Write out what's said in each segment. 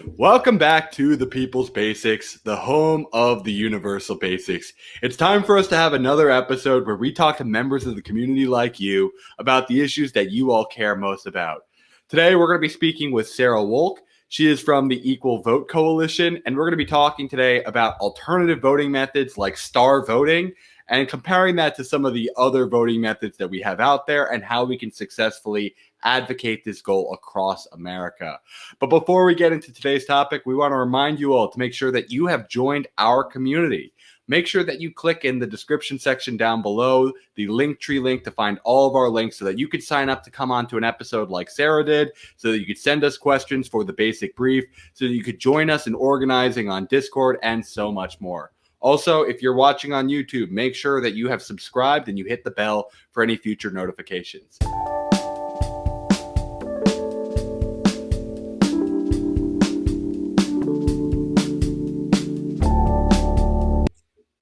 Welcome back to the People's Basics, the home of the universal basics. It's time for us to have another episode where we talk to members of the community like you about the issues that you all care most about. Today, we're going to be speaking with Sara Wolk. She is from the Equal Vote Coalition, and we're going to be talking today about alternative voting methods like star voting and comparing that to some of the other voting methods that we have out there and how we can successfully advocate this goal across America. But before we get into today's topic, we want to remind you all to make sure that you have joined our community. Make sure that you click in the description section down below, the Linktree link to find all of our links so that you could sign up to come on to an episode like Sara did, so that you could send us questions for the basic brief, so that you could join us in organizing on Discord, and so much more. Also, if you're watching on YouTube, make sure that you have subscribed and you hit the bell for any future notifications.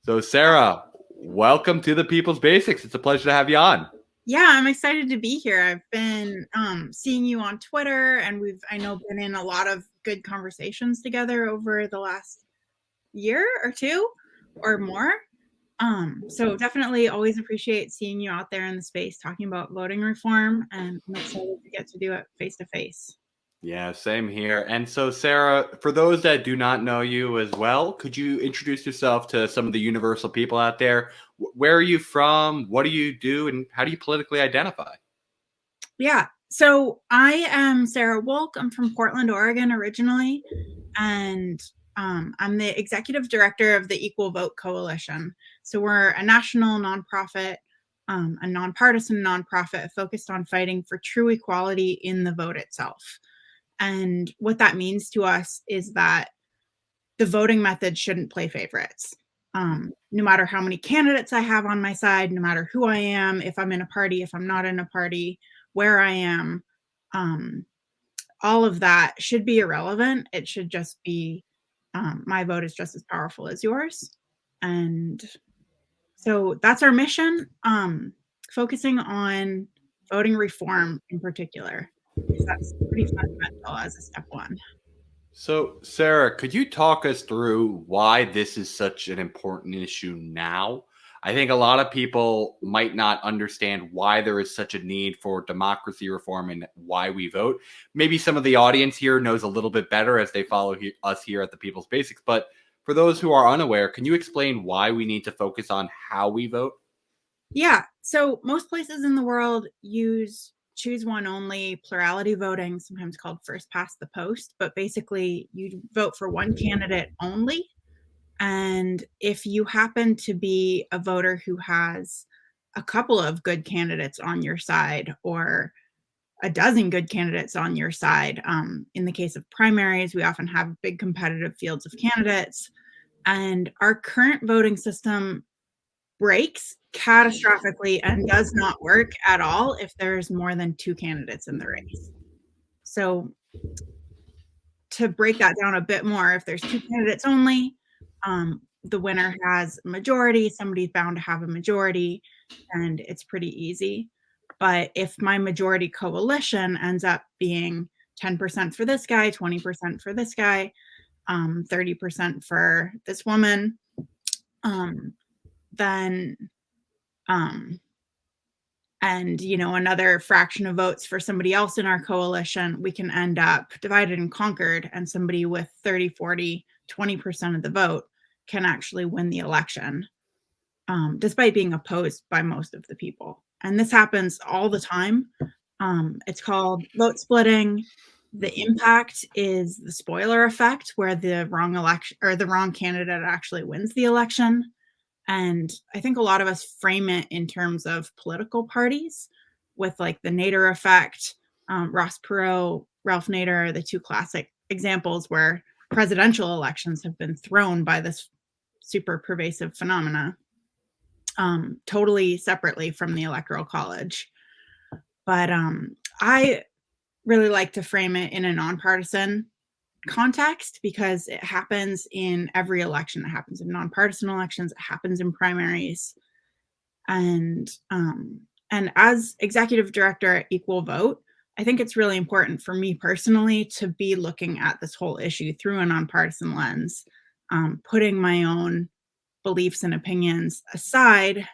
So, Sara, welcome to the People's Basics. It's a pleasure to have you on. Yeah, I'm excited to be here. I've been seeing you on Twitter, and I know been in a lot of good conversations together over the last year or two or more. So definitely always appreciate seeing you out there in the space talking about voting reform, and I'm excited to get to do it face to face. Yeah, same here. And so, Sara, for those that do not know you as well, could you introduce yourself to some of the universal people out there? Where are you from? What do you do? And how do you politically identify? Yeah, so I am Sara Wolk. I'm from Portland, Oregon originally, and I'm the executive director of the Equal Vote Coalition. So we're a national nonprofit, a nonpartisan nonprofit focused on fighting for true equality in the vote itself. And what that means to us is that the voting method shouldn't play favorites. No matter how many candidates I have on my side, no matter who I am, if I'm in a party, if I'm not in a party, where I am, all of that should be irrelevant. It should just be my vote is just as powerful as yours. And so that's our mission, focusing on voting reform in particular, because that's pretty fundamental as a step one. So, Sara, could you talk us through why this is such an important issue now? I think a lot of people might not understand why there is such a need for democracy reform and why we vote. Maybe some of the audience here knows a little bit better as they follow us here at the People's Basics. But for those who are unaware, can you explain why we need to focus on how we vote? Yeah. So most places in the world use choose one only plurality voting, sometimes called first past the post, but basically you vote for one candidate only. And if you happen to be a voter who has a couple of good candidates on your side or a dozen good candidates on your side, in the case of primaries, we often have big competitive fields of candidates. And our current voting system breaks catastrophically and does not work at all if there's more than two candidates in the race. So to break that down a bit more, if there's two candidates only, the winner has a majority, somebody's bound to have a majority, and it's pretty easy. But if my majority coalition ends up being 10% for this guy, 20% for this guy, 30% for this woman, then and another fraction of votes for somebody else in our coalition, we can end up divided and conquered, and somebody with 30, 40, 20% of the vote can actually win the election, despite being opposed by most of the people. And this happens all the time. It's called vote splitting. The impact is the spoiler effect, where the wrong election or the wrong candidate actually wins the election. And I think a lot of us frame it in terms of political parties, with like the Nader effect. Ross Perot, Ralph Nader are the two classic examples where presidential elections have been thrown by this super pervasive phenomena, totally separately from the Electoral College. But I really like to frame it in a nonpartisan context, because it happens in every election. It happens in nonpartisan elections. It happens in primaries. And as executive director at Equal Vote, I think it's really important for me personally to be looking at this whole issue through a nonpartisan lens, putting my own beliefs and opinions aside.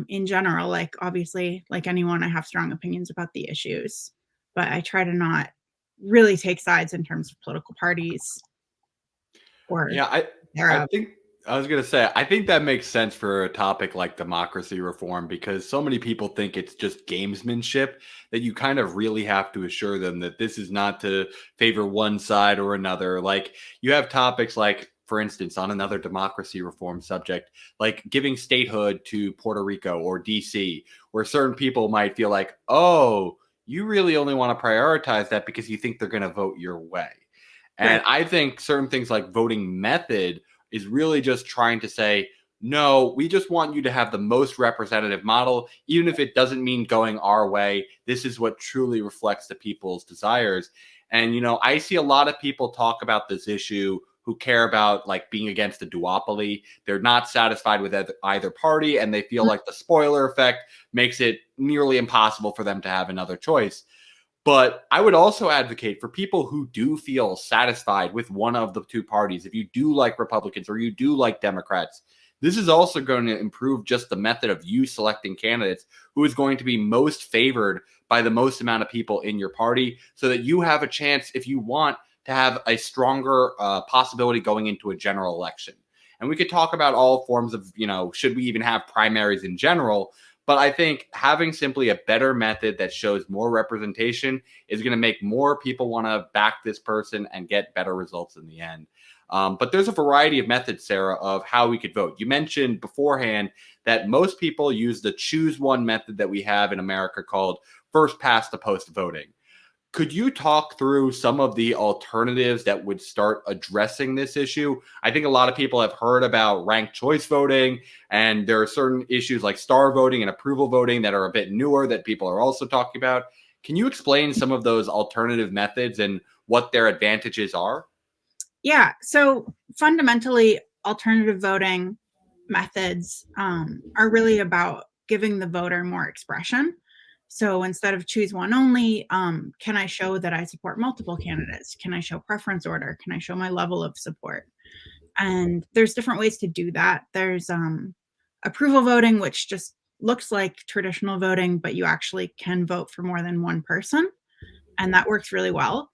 In general, like obviously, like anyone, I have strong opinions about the issues, but I try to not really take sides in terms of political parties or Yeah, I thereof. think I was gonna say I think that makes sense for a topic like democracy reform because so many people think it's just gamesmanship that you kind of really have to assure them that this is not to favor one side or another. Like you have topics like, for instance, on another democracy reform subject, like giving statehood to Puerto Rico or DC, where certain people might feel like, oh, you really only want to prioritize that because you think they're going to vote your way. And Right. I think certain things like voting method is really just trying to say, no, we just want you to have the most representative model, even if it doesn't mean going our way. This is what truly reflects the people's desires. And, I see a lot of people talk about this issue who care about like being against a duopoly. They're not satisfied with either party, and they feel like the spoiler effect makes it nearly impossible for them to have another choice. But I would also advocate for people who do feel satisfied with one of the two parties. If you do like Republicans or you do like Democrats, this is also going to improve just the method of you selecting candidates who is going to be most favored by the most amount of people in your party so that you have a chance, if you want, to have a stronger possibility going into a general election. And we could talk about all forms of, should we even have primaries in general? But I think having simply a better method that shows more representation is going to make more people want to back this person and get better results in the end. But there's a variety of methods, Sarah, of how we could vote. You mentioned beforehand that most people use the choose one method that we have in America called first past the post voting. Could you talk through some of the alternatives that would start addressing this issue? I think a lot of people have heard about ranked choice voting, and there are certain issues like star voting and approval voting that are a bit newer that people are also talking about. Can you explain some of those alternative methods and what their advantages are? Yeah. So fundamentally, alternative voting methods are really about giving the voter more expression. So instead of choose one only, can I show that I support multiple candidates? Can I show preference order? Can I show my level of support? And there's different ways to do that. There's approval voting, which just looks like traditional voting, but you actually can vote for more than one person. And that works really well,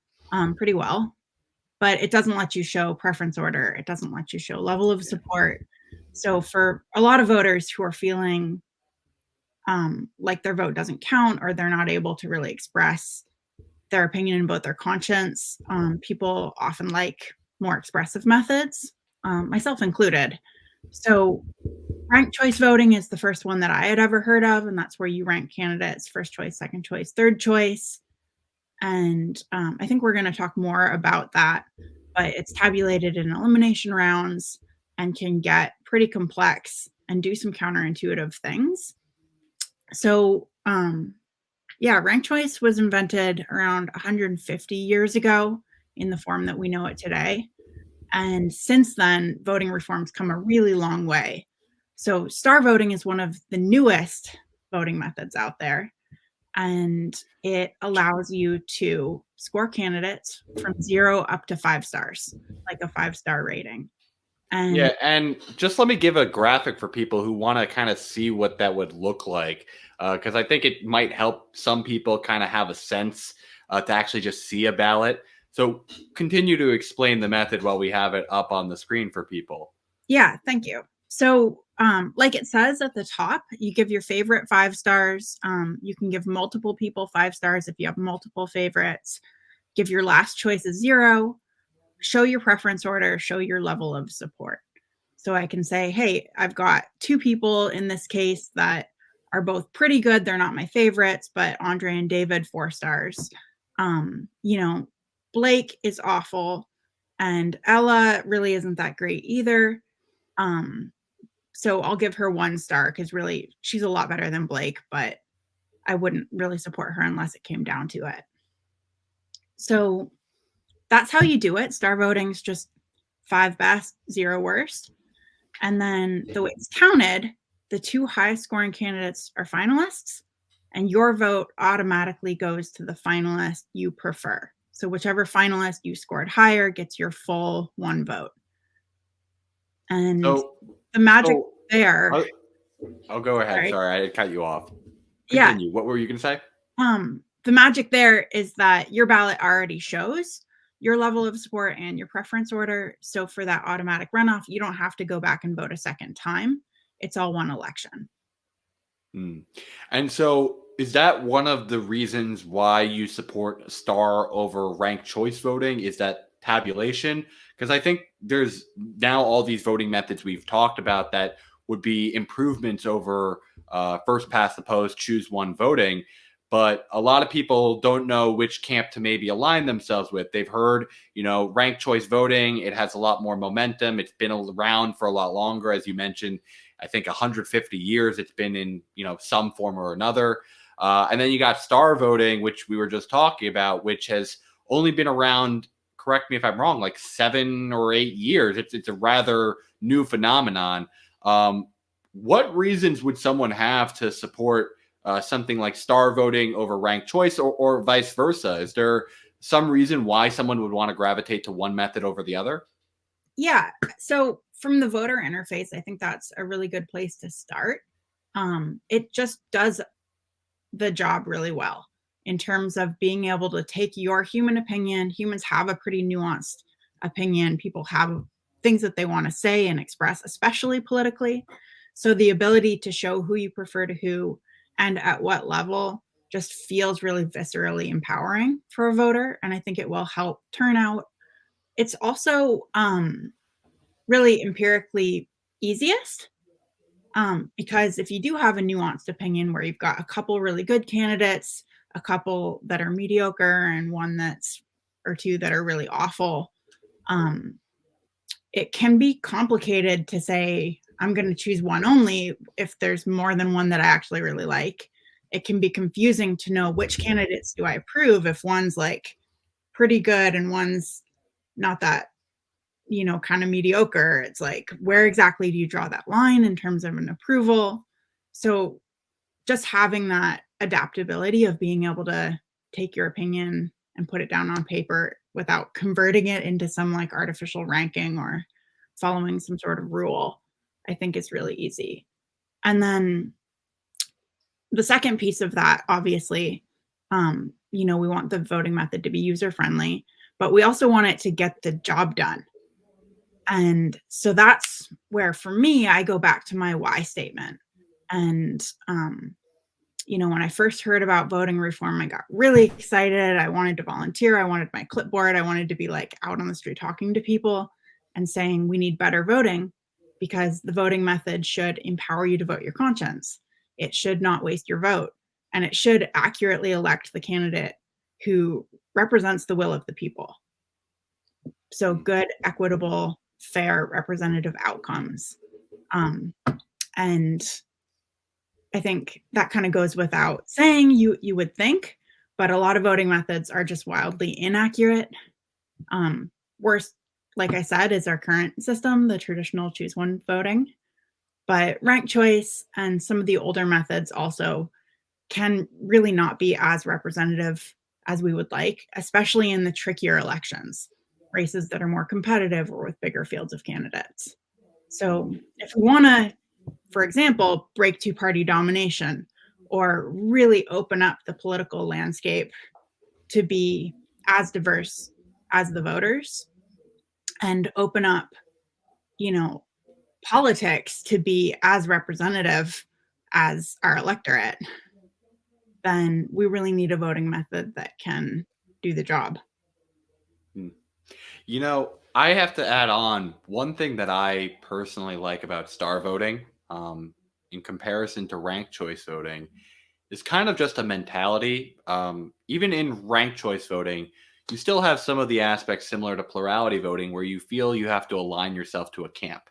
pretty well, but it doesn't let you show preference order. It doesn't let you show level of support. So for a lot of voters who are feeling like their vote doesn't count or they're not able to really express their opinion and vote their conscience, people often like more expressive methods, myself included. So ranked choice voting is the first one that I had ever heard of, and that's where you rank candidates first choice, second choice, third choice. And I think we're going to talk more about that, but it's tabulated in elimination rounds and can get pretty complex and do some counterintuitive things. So, yeah, ranked choice was invented around 150 years ago in the form that we know it today. And since then, voting reform's come a really long way. So, star voting is one of the newest voting methods out there, and it allows you to score candidates from 0 up to 5 stars, like a 5-star rating. And Yeah, and just let me give a graphic for people who want to kind of see what that would look like, because I think it might help some people kind of have a sense to actually just see a ballot. So continue to explain the method while we have it up on the screen for people. yeah, thank you. So, like it says at the top, you give your favorite 5 stars. You can give multiple people 5 stars if you have multiple favorites. Give your last choice a 0. Show your preference order, show your level of support. So I can say, hey, I've got 2 people in this case that are both pretty good. They're not my favorites, but Andre and David, 4 stars. You know, Blake is awful, and Ella really isn't that great either. Um, so I'll give her 1 star because really she's a lot better than Blake, but I wouldn't really support her unless it came down to it. So that's how you do it. Star voting's just 5 best, 0 worst. And then the way it's counted, the 2 highest scoring candidates are finalists, and your vote automatically goes to the finalist you prefer. So whichever finalist you scored higher gets your full one vote. And So, the magic so there, I'll go ahead. sorry, Sorry, I cut you off. yeah, Continue. What were you going to say? the magic there is that your ballot already shows your level of support and your preference order. So for that automatic runoff, you don't have to go back and vote a second time. It's all one election. Mm. And so, is that one of the reasons why you support star over ranked choice voting? Is that tabulation? Because I think there's now all these voting methods we've talked about that would be improvements over first past the post, choose one voting. But a lot of people don't know which camp to maybe align themselves with. They've heard, ranked choice voting. It has a lot more momentum. It's been around for a lot longer, as you mentioned. I think 150 years it's been in, some form or another. And then you got star voting, which we were just talking about, which has only been around, correct me if I'm wrong, like 7 or 8 years. It's a rather new phenomenon. What reasons would someone have to support something like star voting over ranked choice or vice versa? Is there some reason why someone would want to gravitate to one method over the other? Yeah. So from the voter interface, I think that's a really good place to start. It just does the job really well in terms of being able to take your human opinion. Humans have a pretty nuanced opinion. People have things that they want to say and express, especially politically. So the ability to show who you prefer to who and at what level just feels really viscerally empowering for a voter. And I think it will help turnout. It's also really empirically easiest because if you do have a nuanced opinion where you've got a couple really good candidates, a couple that are mediocre, and one that's or two that are really awful, it can be complicated to say, I'm going to choose one only if there's more than one that I actually really like. It can be confusing to know which candidates do I approve if one's like pretty good and one's not that kind of mediocre. It's like, where exactly do you draw that line in terms of an approval? So just having that adaptability of being able to take your opinion and put it down on paper without converting it into some like artificial ranking or following some sort of rule, I think is really easy. And then the second piece of that, obviously, we want the voting method to be user friendly, but we also want it to get the job done. And so that's where, for me, I go back to my why statement. And, when I first heard about voting reform, I got really excited. I wanted to volunteer. I wanted my clipboard. I wanted to be like out on the street talking to people and saying, we need better voting because the voting method should empower you to vote your conscience. It should not waste your vote. And it should accurately elect the candidate who represents the will of the people. So good, equitable, fair, representative outcomes. And I think that kind of goes without saying, you would think, but a lot of voting methods are just wildly inaccurate. Worst, like I said, is our current system, the traditional choose one voting. But ranked choice and some of the older methods also can really not be as representative as we would like, especially in the trickier elections, races that are more competitive or with bigger fields of candidates. So if we want to, for example, break two-party domination or really open up the political landscape to be as diverse as the voters and open up, politics to be as representative as our electorate, then we really need a voting method that can do the job. I have to add on one thing that I personally like about star voting, in comparison to ranked choice voting, is kind of just a mentality. Even in ranked choice voting, you still have some of the aspects similar to plurality voting where you feel you have to align yourself to a camp.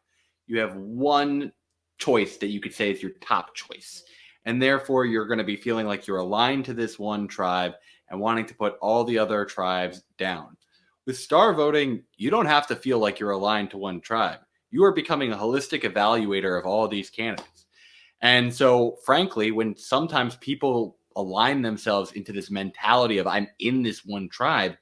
You have one choice that you could say is your top choice. And therefore, you're going to be feeling like you're aligned to this one tribe and wanting to put all the other tribes down. With star voting, you don't have to feel like you're aligned to one tribe. You are becoming a holistic evaluator of all these candidates. And so, frankly, when sometimes people align themselves into this mentality of I'm in this one tribe,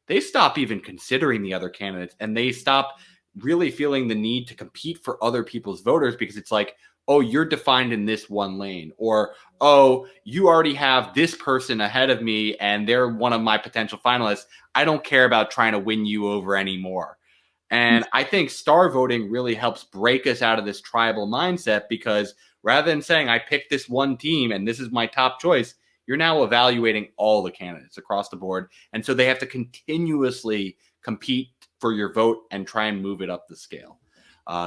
they stop even considering the other candidates and they stop really feeling the need to compete for other people's voters because it's like, oh, you're defined in this one lane, or oh, you already have this person ahead of me and they're one of my potential finalists. I don't care about trying to win you over anymore. And I think star voting really helps break us out of this tribal mindset because rather than saying, I picked this one team and this is my top choice, you're now evaluating all the candidates across the board. And so they have to continuously compete for your vote and try and move it up the scale.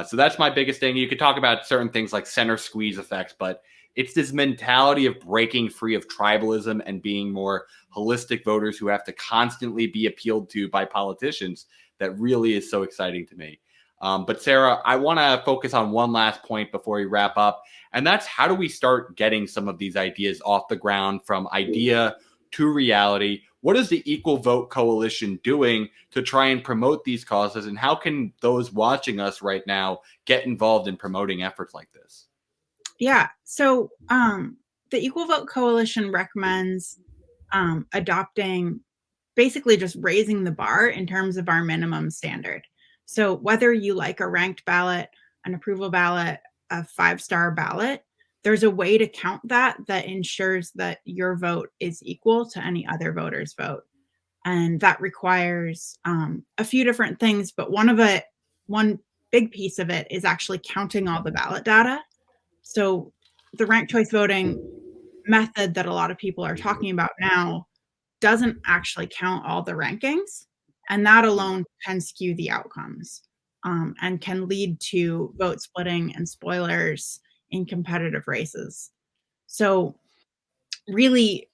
So that's my biggest thing. You could talk about certain things like center squeeze effects, but it's this mentality of breaking free of tribalism and being more holistic voters who have to constantly be appealed to by politicians that really is so exciting to me. But Sara, I want to focus on one last point before we wrap up, and that's how do we start getting some of these ideas off the ground from idea to reality? What is the Equal Vote Coalition doing to try and promote these causes, and how can those watching us right now get involved in promoting efforts like this? Yeah, so the Equal Vote Coalition recommends adopting, basically just raising the bar in terms of our minimum standard. So whether you like a ranked ballot, an approval ballot, a 5-star ballot, there's a way to count that ensures that your vote is equal to any other voter's vote. And that requires a few different things, but one big piece of it is actually counting all the ballot data. So the ranked choice voting method that a lot of people are talking about now doesn't actually count all the rankings, and that alone can skew the outcomes, and can lead to vote splitting and spoilers in competitive races. So really,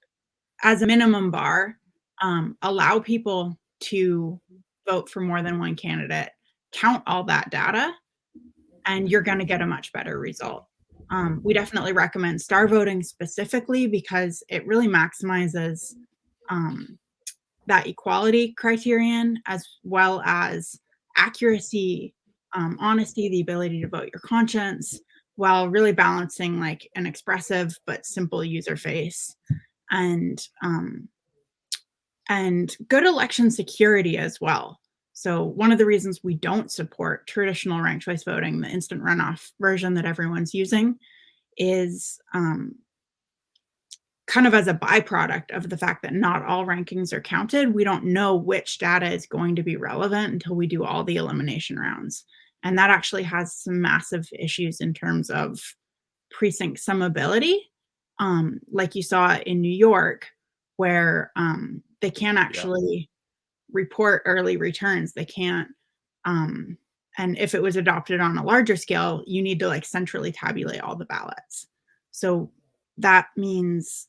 as a minimum bar, allow people to vote for more than one candidate, count all that data, and you're going to get a much better result. We definitely recommend star voting specifically because it really maximizes that equality criterion, as well as accuracy, honesty, the ability to vote your conscience, while really balancing like an expressive but simple user face and good election security as well. So one of the reasons we don't support traditional ranked choice voting, the instant runoff version that everyone's using, is kind of as a byproduct of the fact that not all rankings are counted. We don't know which data is going to be relevant until we do all the elimination rounds. And that actually has some massive issues in terms of precinct summability, like you saw in New York, where they can't actually report early returns. They can't, and if it was adopted on a larger scale, you need to like centrally tabulate all the ballots. So that means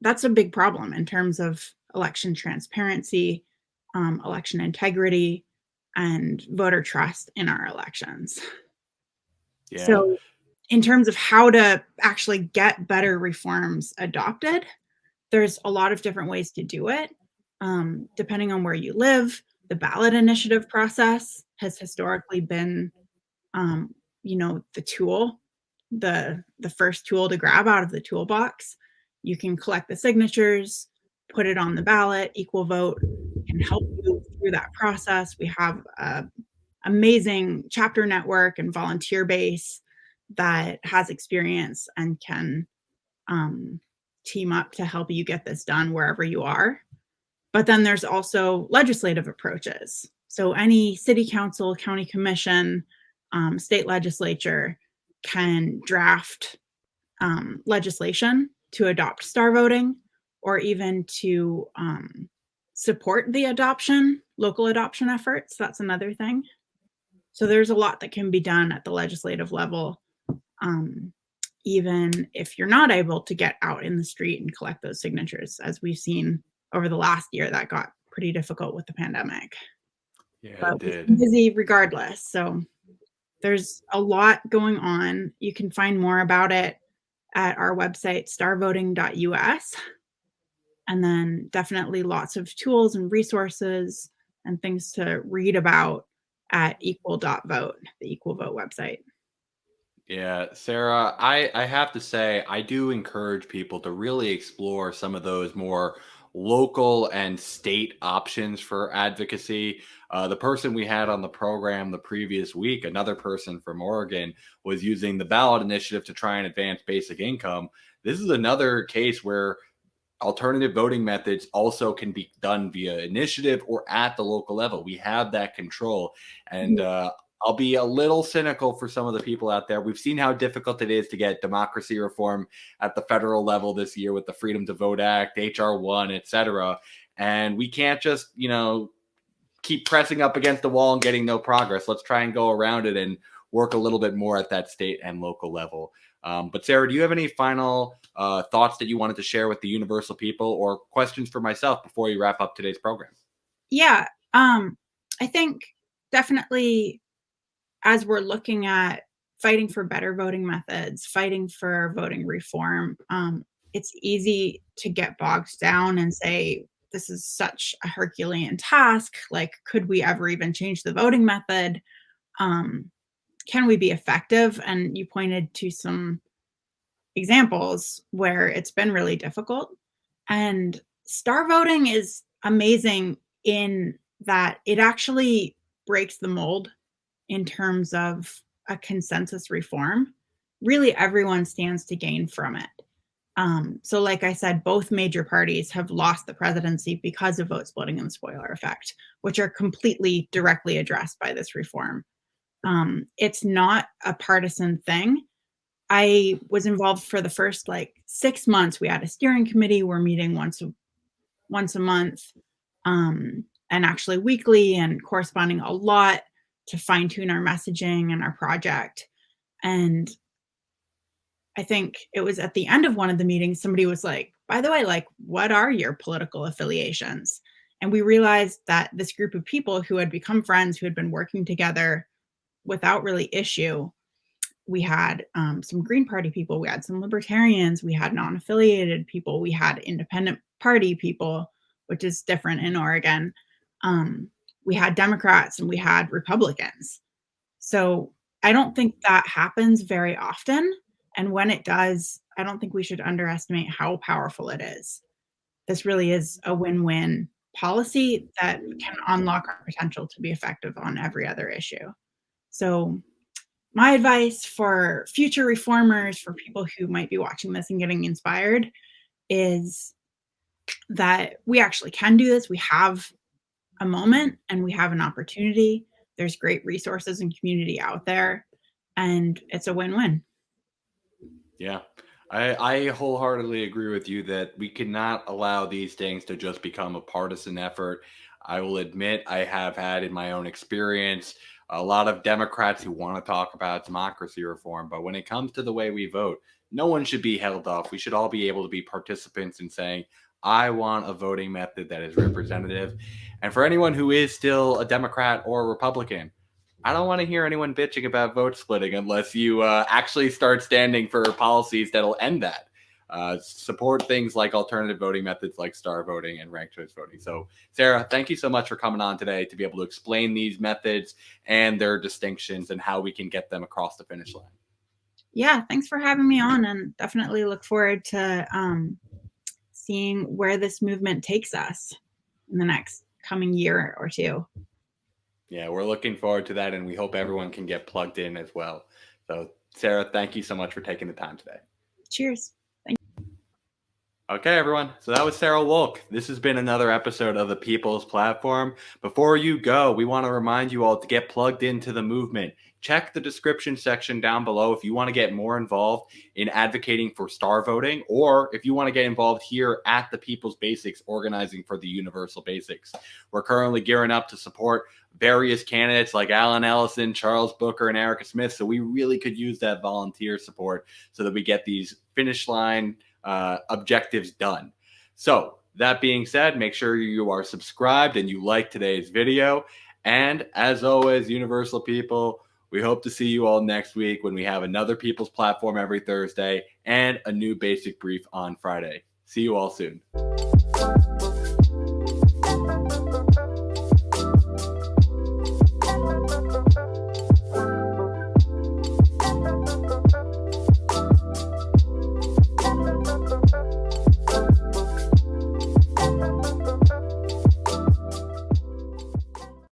that's a big problem in terms of election transparency, election integrity, and voter trust in our elections. Yeah. So in terms of how to actually get better reforms adopted, there's a lot of different ways to do it. Depending on where you live, the ballot initiative process has historically been, the tool, the first tool to grab out of the toolbox. You can collect the signatures, put it on the ballot. Equal Vote can help you through that process. We have an amazing chapter network and volunteer base that has experience and can team up to help you get this done wherever you are. But then there's also legislative approaches. So any city council, county commission, state legislature can draft legislation to adopt star voting, or even to support the adoption, local adoption efforts. That's another thing. So there's a lot that can be done at the legislative level, even if you're not able to get out in the street and collect those signatures, as we've seen over the last year. That got pretty difficult with the pandemic. Yeah, But it did. we've been busy regardless. So there's a lot going on. You can find more about it at our website, starvoting.us. And then definitely lots of tools and resources and things to read about at equal.vote, the Equal Vote website. Yeah, Sarah, I have to say, I do encourage people to really explore some of those more local and state options for advocacy. The person we had on the program the previous week, another person from Oregon, was using the ballot initiative to try and advance basic income. This is another case where alternative voting methods also can be done via initiative or at the local level. We have that control. And Mhm. I'll be a little cynical for some of the people out there. We've seen how difficult it is to get democracy reform at the federal level this year with the Freedom to Vote Act, HR 1, et cetera. And we can't just, keep pressing up against the wall and getting no progress. Let's try and go around it and work a little bit more at that state and local level. But Sarah, do you have any final thoughts that you wanted to share with the universal people or questions for myself before we wrap up today's program? Yeah, I think definitely as we're looking at fighting for better voting methods, fighting for voting reform, it's easy to get bogged down and say, this is such a Herculean task. Like, could we ever even change the voting method? Um, can we be effective? And you pointed to some examples where it's been really difficult. And star voting is amazing in that it actually breaks the mold in terms of a consensus reform. Really, everyone stands to gain from it. So, like I said, both major parties have lost the presidency because of vote splitting and the spoiler effect, which are completely directly addressed by this reform. It's not a partisan thing. I was involved for the first like 6 months. We had a steering committee. We're meeting once a month, and actually weekly, and corresponding a lot to fine tune our messaging and our project. And I think it was at the end of one of the meetings, somebody was like, by the way, like, what are your political affiliations? And we realized that this group of people who had become friends, who had been working together without really issue, we had some Green Party people, we had some libertarians, we had non affiliated people, we had independent party people, which is different in Oregon. We had Democrats and we had Republicans. So I don't think that happens very often. And when it does, I don't think we should underestimate how powerful it is. This really is a win win policy that can unlock our potential to be effective on every other issue. So, my advice for future reformers, for people who might be watching this and getting inspired, is that we actually can do this. We have a moment and we have an opportunity. There's great resources and community out there, and it's a win win. Yeah. I wholeheartedly agree with you that we cannot allow these things to just become a partisan effort. I will admit I have had in my own experience a lot of Democrats who want to talk about democracy reform, but when it comes to the way we vote, no one should be held off. We should all be able to be participants in saying, I want a voting method that is representative. And for anyone who is still a Democrat or a Republican, I don't want to hear anyone bitching about vote splitting unless you actually start standing for policies that'll end that. Support things like alternative voting methods like star voting and ranked choice voting. So, Sarah, thank you so much for coming on today to be able to explain these methods and their distinctions and how we can get them across the finish line. Yeah, thanks for having me on, and definitely look forward to seeing where this movement takes us in the next coming year or two. Yeah, we're looking forward to that, and we hope everyone can get plugged in as well. So, Sarah, thank you so much for taking the time today. Cheers. Okay, everyone. So that was Sara Wolk. This has been another episode of the People's Platform. Before you go, we want to remind you all to get plugged into the movement. Check the description section down below if you want to get more involved in advocating for star voting, or if you want to get involved here at the People's Basics, organizing for the Universal Basics. We're currently gearing up to support various candidates like Alan Ellison, Charles Booker, and Erica Smith. So we really could use that volunteer support so that we get these finish line objectives done. So that being said, make sure you are subscribed and you like today's video. And as always, Universal People, we hope to see you all next week when we have another People's Platform every Thursday and a new basic brief on Friday. See you all soon.